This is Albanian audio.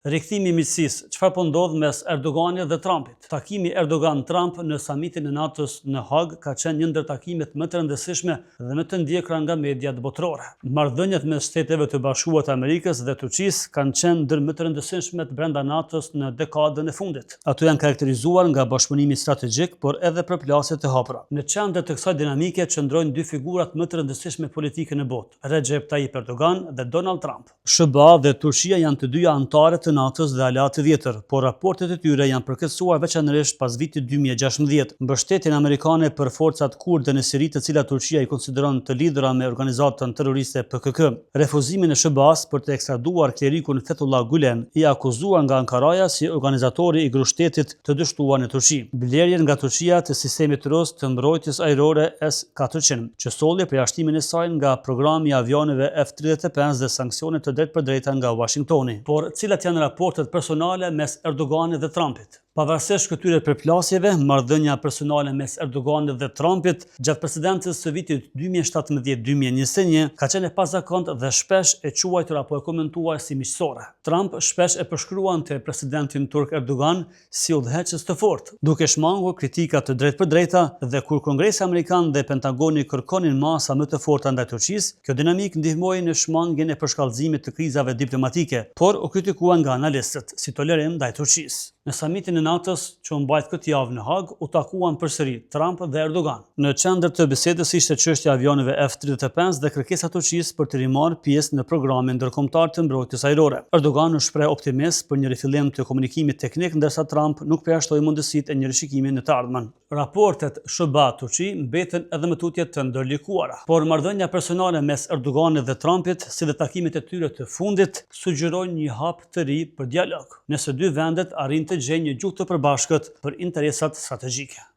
Rikthimi i miqësisë, çfarë po ndodh mes Erdoganit dhe Trumpit? Takimi Erdogan-Trump në samitin e NATO-s në Hag ka qenë një ndër takimet më të rëndësishme dhe më të ndjekura nga mediat botërore. Marrëdhëniet mes Shteteve të Bashkuara të Amerikës dhe Turqisë kanë qenë ndër më të rëndësishmet brenda NATO-s në dekadën e fundit. Ato janë karakterizuar nga bashkëpunimi strategjik, por edhe përplasje të hapura. Në qendër të kësaj dinamike qëndrojnë dy figurat më të rëndësishme politike në botë, Recep Tayyip Erdogan dhe Donald Trump. SBA dhe Turqia janë të dyja anëtare të NATO-s dhe aleatë vjetër, por raportet e tyre janë përkatësuar veçanërisht pas vitit 2016. Mbështetjen amerikane për forcat kurde në Siri, të cilat Turqia i konsideron të lidhura me organizatën terroriste PKK. Refuzimin e SBA-s për të ekstraduar klerikun Fethullah Gulen, i akuzuar nga Ankaraja si organizatori i grushtetit të dështuar në Turqi. Blerjen nga Turqia të sistemit rus të mbrojtjes ajrore S-400, që solli përjashtimin e saj nga programi i avioneve F-35 dhe sanksionet të drejtpërdrejta nga Washingtoni. Por cilat janë raportet personale mes Erdoganit dhe Trumpit? Pavarësisht këtyre përplasjeve, marrëdhënia personale mes Erdoganit dhe Trumpit gjatë presidencës së vitit 2017-2021 ka qenë e pazakontë dhe shpesh e quajtur apo e komentuar si miqësore. Trump shpesh e përshkruante presidentin turk Erdogan si udhëheqës të fortë, duke shmangur kritika të drejtpërdrejta, dhe kur Kongresi Amerikan dhe Pentagoni kërkonin masa më të forta ndaj Turqisë, kjo dinamikë ndihmoi në shmangjen e përshkallëzimit të krizave diplomatike, por u kritikuan nga analistët si tolerim ndaj Turqisë. Në samitin e NATO-s që u mbajt këtë javë në Hag, u takuan përsëri Trump dhe Erdogan. Në qendër të bisedës ishte çështja e avioneve F-35 dhe kërkesa e Turqisë për të marrë pjesë në programin ndërkombëtar të mbrojtjes ajrore. Erdogan u shpreh optimist për një rifillim të komunikimit teknik, ndërsa Trump nuk përjashtoi mundësitë e një rishikimi në të ardhmen. Raportet SBA-Turqi mbeten edhe më tutje të ndërlikuara, por marrëdhënia personale mes Erdoganit dhe Trumpit, si dhe takimet e tyre të fundit, sugjerojnë një hap të ri për dialog, nëse dy vendet arrin të gjejnë një gjuhë të përbashkët për interesat strategjike.